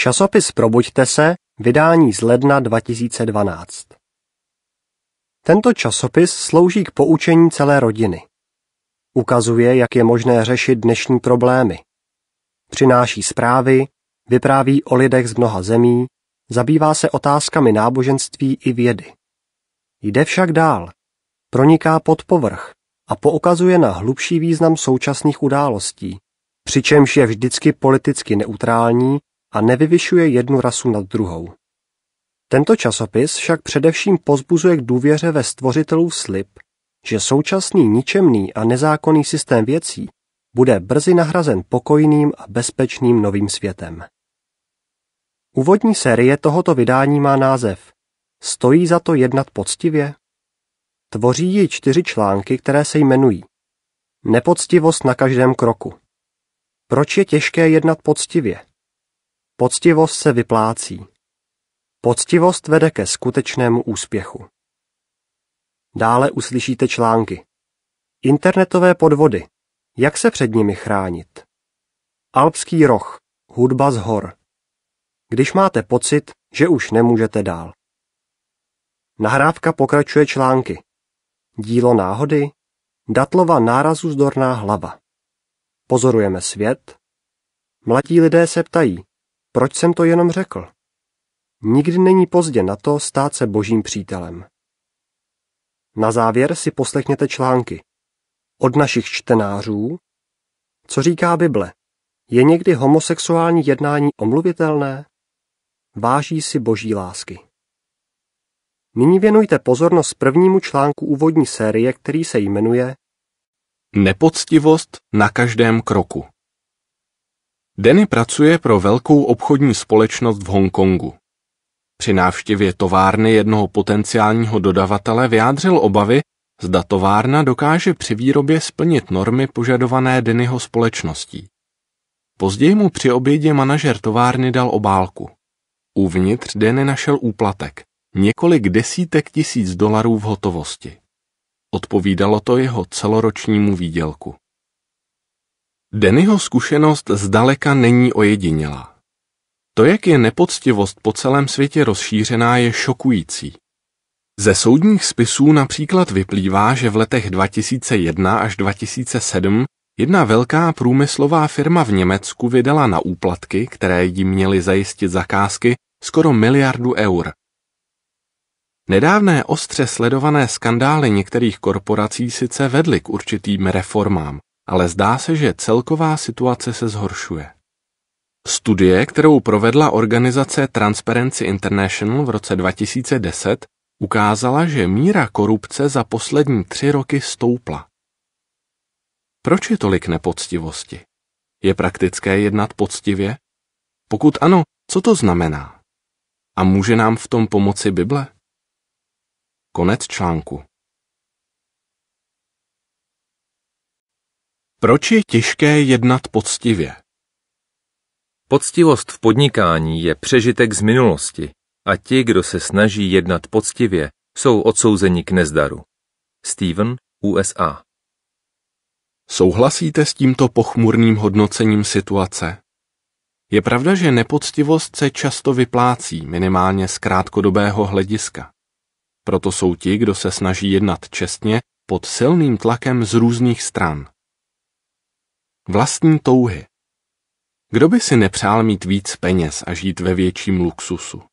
Časopis Probuďte se, vydání z ledna 2012. Tento časopis slouží k poučení celé rodiny. Ukazuje, jak je možné řešit dnešní problémy. Přináší zprávy, vypráví o lidech z mnoha zemí, zabývá se otázkami náboženství i vědy. Jde však dál, proniká pod povrch a poukazuje na hlubší význam současných událostí, přičemž je vždycky politicky neutrální a nevyvyšuje jednu rasu nad druhou. Tento časopis však především povzbuzuje k důvěře ve stvořitelův slib, že současný ničemný a nezákonný systém věcí bude brzy nahrazen pokojným a bezpečným novým světem. Úvodní série tohoto vydání má název Stojí za to jednat poctivě? Tvoří ji 4 články, které se jmenují Nepoctivost na každém kroku. Proč je těžké jednat poctivě? Poctivost se vyplácí. Poctivost vede ke skutečnému úspěchu. Dále uslyšíte články. Internetové podvody. Jak se před nimi chránit? Alpský roh. Hudba z hor. Když máte pocit, že už nemůžete dál. Nahrávka pokračuje články. Dílo náhody. Datlova nárazuzdorná hlava. Pozorujeme svět. Mladí lidé se ptají, proč jsem to jenom řekl? Nikdy není pozdě na to stát se božím přítelem. Na závěr si poslechněte články. Od našich čtenářů. Co říká Bible? Je někdy homosexuální jednání omluvitelné? Váží si boží lásky. Nyní věnujte pozornost prvnímu článku úvodní série, který se jmenuje Nepoctivost na každém kroku. Danny pracuje pro velkou obchodní společnost v Hongkongu. Při návštěvě továrny jednoho potenciálního dodavatele vyjádřil obavy, zda továrna dokáže při výrobě splnit normy požadované Dannyho společností. Později mu při obědě manažer továrny dal obálku. Uvnitř Danny našel úplatek, několik desítek tisíc dolarů v hotovosti. Odpovídalo to jeho celoročnímu výdělku. Dannyho zkušenost zdaleka není ojedinělá. To, jak je nepoctivost po celém světě rozšířená, je šokující. Ze soudních spisů například vyplývá, že v letech 2001 až 2007 jedna velká průmyslová firma v Německu vydala na úplatky, které jí měly zajistit zakázky, skoro 1 miliardu eur. Nedávné ostře sledované skandály některých korporací sice vedly k určitým reformám, ale zdá se, že celková situace se zhoršuje. Studie, kterou provedla organizace Transparency International v roce 2010, ukázala, že míra korupce za poslední 3 roky stoupla. Proč je tolik nepoctivosti? Je praktické jednat poctivě? Pokud ano, co to znamená? A může nám v tom pomoci Bible? Konec článku. Proč je těžké jednat poctivě? Poctivost v podnikání je přežitek z minulosti a ti, kdo se snaží jednat poctivě, jsou odsouzeni k nezdaru. Steven, USA. Souhlasíte s tímto pochmurným hodnocením situace? Je pravda, že nepoctivost se často vyplácí, minimálně z krátkodobého hlediska. Proto jsou ti, kdo se snaží jednat čestně, pod silným tlakem z různých stran. Vlastní touhy. Kdo by si nepřál mít víc peněz a žít ve větším luxusu?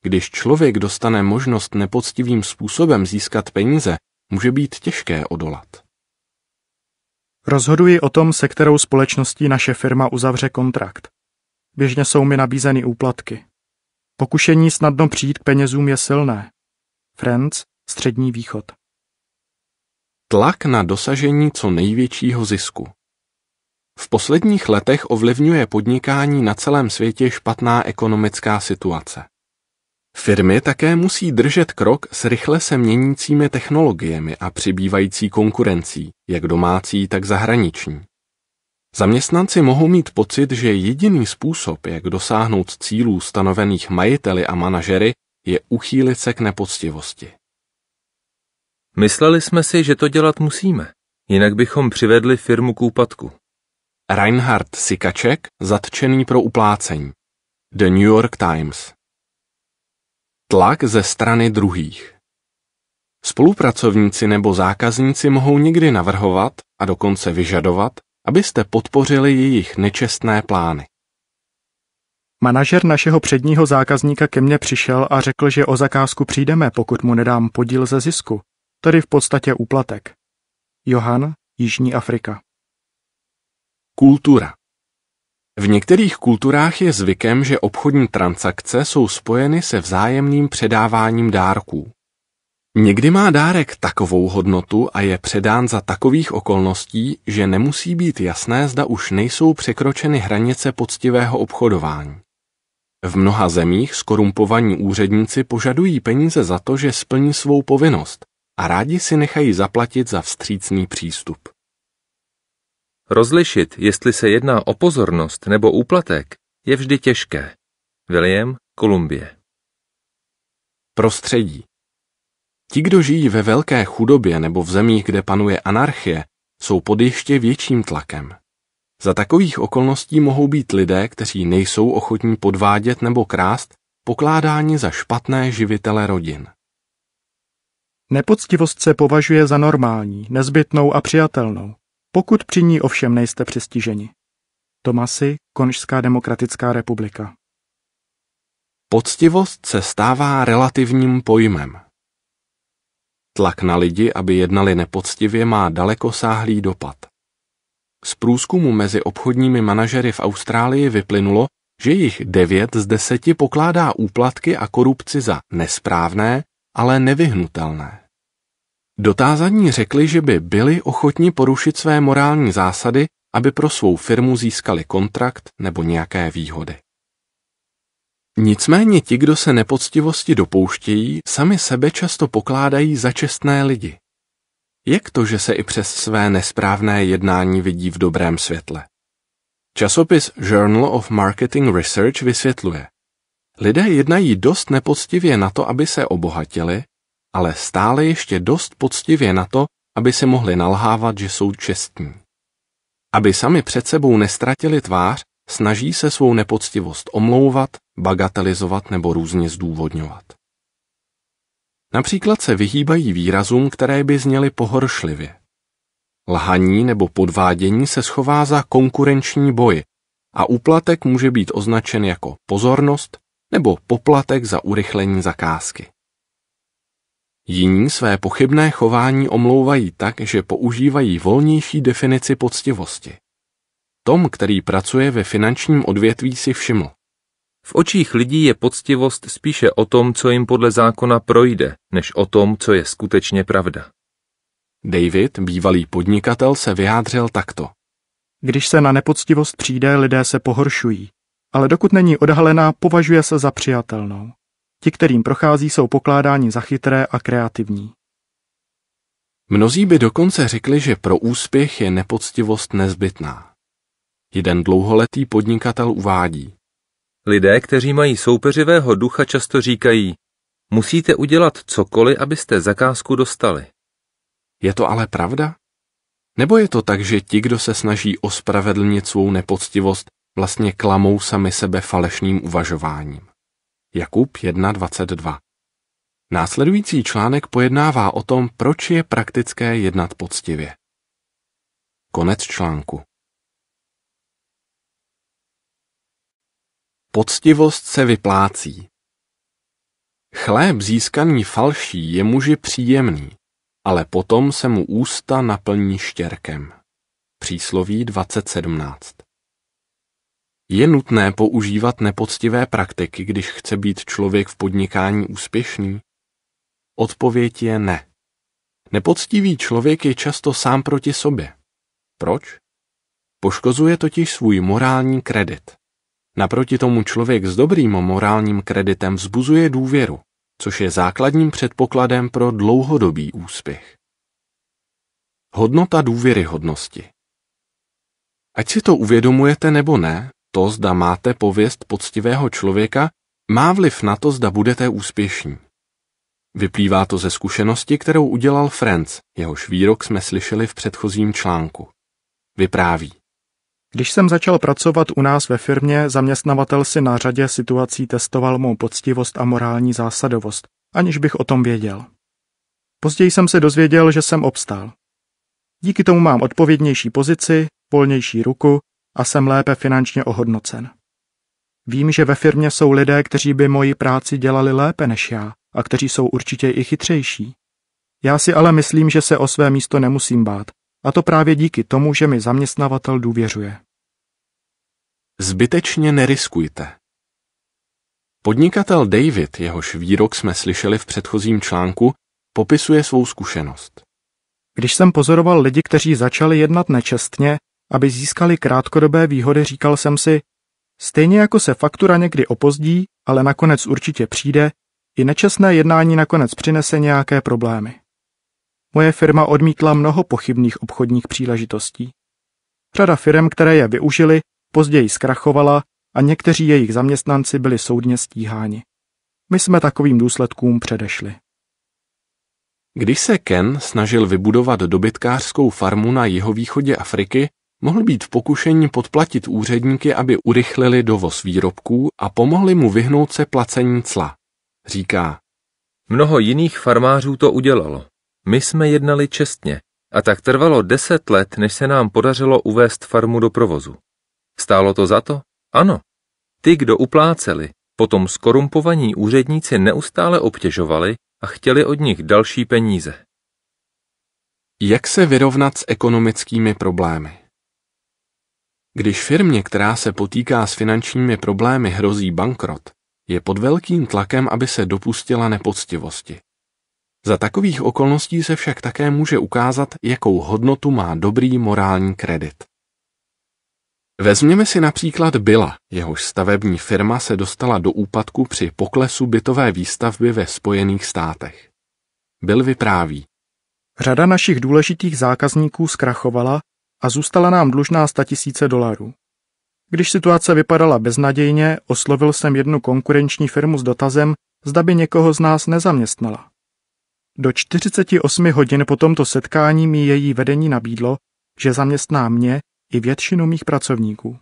Když člověk dostane možnost nepoctivým způsobem získat peníze, může být těžké odolat. Rozhoduji o tom, se kterou společností naše firma uzavře kontrakt. Běžně jsou mi nabízeny úplatky. Pokušení snadno přijít k penězům je silné. Friends, Střední východ. Tlak na dosažení co největšího zisku. V posledních letech ovlivňuje podnikání na celém světě špatná ekonomická situace. Firmy také musí držet krok s rychle se měnícími technologiemi a přibývající konkurencí, jak domácí, tak zahraniční. Zaměstnanci mohou mít pocit, že jediný způsob, jak dosáhnout cílů stanovených majiteli a manažery, je uchýlit se k nepoctivosti. Mysleli jsme si, že to dělat musíme, jinak bychom přivedli firmu k úpadku. Reinhard Sikaček, zatčený pro uplácení. The New York Times. Tlak ze strany druhých. Spolupracovníci nebo zákazníci mohou někdy navrhovat a dokonce vyžadovat, abyste podpořili jejich nečestné plány. Manažer našeho předního zákazníka ke mně přišel a řekl, že o zakázku přijdeme, pokud mu nedám podíl ze zisku, tedy v podstatě úplatek. Johan, Jižní Afrika. Kultura. V některých kulturách je zvykem, že obchodní transakce jsou spojeny se vzájemným předáváním dárků. Někdy má dárek takovou hodnotu a je předán za takových okolností, že nemusí být jasné, zda už nejsou překročeny hranice poctivého obchodování. V mnoha zemích zkorumpovaní úředníci požadují peníze za to, že splní svou povinnost a rádi si nechají zaplatit za vstřícný přístup. Rozlišit, jestli se jedná o pozornost nebo úplatek, je vždy těžké. William, Kolumbie. Prostředí. Ti, kdo žijí ve velké chudobě nebo v zemích, kde panuje anarchie, jsou pod ještě větším tlakem. Za takových okolností mohou být lidé, kteří nejsou ochotní podvádět nebo krást, pokládáni za špatné živitele rodin. Nepoctivost se považuje za normální, nezbytnou a přijatelnou, pokud při ní ovšem nejste přistiženi. Tomasi, Konžská demokratická republika. Poctivost se stává relativním pojmem. Tlak na lidi, aby jednali nepoctivě, má dalekosáhlý dopad. Z průzkumu mezi obchodními manažery v Austrálii vyplynulo, že jich 9 z 10 pokládá úplatky a korupci za nesprávné, ale nevyhnutelné. Dotázaní řekli, že by byli ochotni porušit své morální zásady, aby pro svou firmu získali kontrakt nebo nějaké výhody. Nicméně ti, kdo se nepoctivosti dopouštějí, sami sebe často pokládají za čestné lidi. Jak to, že se i přes své nesprávné jednání vidí v dobrém světle? Časopis Journal of Marketing Research vysvětluje. Lidé jednají dost nepoctivě na to, aby se obohatili, ale stále ještě dost poctivě na to, aby si mohli nalhávat, že jsou čestní. Aby sami před sebou nestratili tvář, snaží se svou nepoctivost omlouvat, bagatelizovat nebo různě zdůvodňovat. Například se vyhýbají výrazům, které by zněly pohoršlivě. Lhaní nebo podvádění se schová za konkurenční boj a úplatek může být označen jako pozornost nebo poplatek za urychlení zakázky. Jiní své pochybné chování omlouvají tak, že používají volnější definici poctivosti. Tom, který pracuje ve finančním odvětví, si všiml. V očích lidí je poctivost spíše o tom, co jim podle zákona projde, než o tom, co je skutečně pravda. David, bývalý podnikatel, se vyjádřil takto. Když se na nepoctivost přijde, lidé se pohoršují, ale dokud není odhalená, považuje se za přijatelnou. Ti, kterým prochází, jsou pokládáni za chytré a kreativní. Mnozí by dokonce řekli, že pro úspěch je nepoctivost nezbytná. Jeden dlouholetý podnikatel uvádí. Lidé, kteří mají soupeřivého ducha, často říkají, musíte udělat cokoliv, abyste zakázku dostali. Je to ale pravda? Nebo je to tak, že ti, kdo se snaží ospravedlnit svou nepoctivost, vlastně klamou sami sebe falešným uvažováním? Jakub 1.22. Následující článek pojednává o tom, proč je praktické jednat poctivě. Konec článku. Poctivost se vyplácí. Chléb získaný falší je muži příjemný, ale potom se mu ústa naplní štěrkem. Přísloví 20:17. Je nutné používat nepoctivé praktiky, když chce být člověk v podnikání úspěšný? Odpověď je ne. Nepoctivý člověk je často sám proti sobě. Proč? Poškozuje totiž svůj morální kredit. Naproti tomu člověk s dobrým morálním kreditem vzbuzuje důvěru, což je základním předpokladem pro dlouhodobý úspěch. Hodnota důvěryhodnosti. Ať si to uvědomujete nebo ne, to, zda máte pověst poctivého člověka, má vliv na to, zda budete úspěšní. Vyplývá to ze zkušenosti, kterou udělal Franz, jehož výrok jsme slyšeli v předchozím článku. Vypráví. Když jsem začal pracovat u nás ve firmě, zaměstnavatel si na řadě situací testoval mou poctivost a morální zásadovost, aniž bych o tom věděl. Později jsem se dozvěděl, že jsem obstál. Díky tomu mám odpovědnější pozici, volnější ruku a jsem lépe finančně ohodnocen. Vím, že ve firmě jsou lidé, kteří by moji práci dělali lépe než já a kteří jsou určitě i chytřejší. Já si ale myslím, že se o své místo nemusím bát, a to právě díky tomu, že mi zaměstnavatel důvěřuje. Zbytečně neriskujte. Podnikatel David, jehož výrok jsme slyšeli v předchozím článku, popisuje svou zkušenost. Když jsem pozoroval lidi, kteří začali jednat nečestně, aby získali krátkodobé výhody, říkal jsem si, stejně jako se faktura někdy opozdí, ale nakonec určitě přijde, i nečestné jednání nakonec přinese nějaké problémy. Moje firma odmítla mnoho pochybných obchodních příležitostí. Řada firem, které je využily, později zkrachovala a někteří jejich zaměstnanci byli soudně stíháni. My jsme takovým důsledkům předešli. Když se Ken snažil vybudovat dobytkářskou farmu na jihovýchodě Afriky, mohl být v pokušení podplatit úředníky, aby urychlili dovoz výrobků a pomohli mu vyhnout se placení cla. Říká: Mnoho jiných farmářů to udělalo. My jsme jednali čestně a tak trvalo 10 let, než se nám podařilo uvést farmu do provozu. Stálo to za to? Ano. Ty, kdo upláceli, potom skorumpovaní úředníci neustále obtěžovali a chtěli od nich další peníze. Jak se vyrovnat s ekonomickými problémy? Když firmě, která se potýká s finančními problémy, hrozí bankrot, je pod velkým tlakem, aby se dopustila nepoctivosti. Za takových okolností se však také může ukázat, jakou hodnotu má dobrý morální kredit. Vezměme si například Billa, jehož stavební firma se dostala do úpadku při poklesu bytové výstavby ve Spojených státech. Bill vypráví: Řada našich důležitých zákazníků zkrachovala a zůstala nám dlužná $100,000. Když situace vypadala beznadějně, oslovil jsem jednu konkurenční firmu s dotazem, zda by někoho z nás nezaměstnala. Do 48 hodin po tomto setkání mi její vedení nabídlo, že zaměstná mě i většinu mých pracovníků.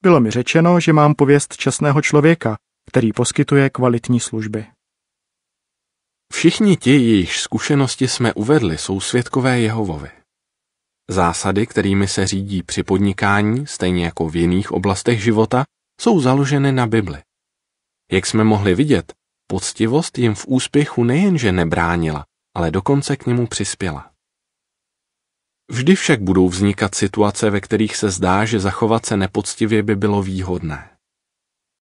Bylo mi řečeno, že mám pověst čestného člověka, který poskytuje kvalitní služby. Všichni ti, jejichž zkušenosti jsme uvedli, jsou svědkové Jehovovi. Zásady, kterými se řídí při podnikání, stejně jako v jiných oblastech života, jsou založeny na Bibli. Jak jsme mohli vidět, poctivost jim v úspěchu nejenže nebránila, ale dokonce k němu přispěla. Vždy však budou vznikat situace, ve kterých se zdá, že zachovat se nepoctivě by bylo výhodné.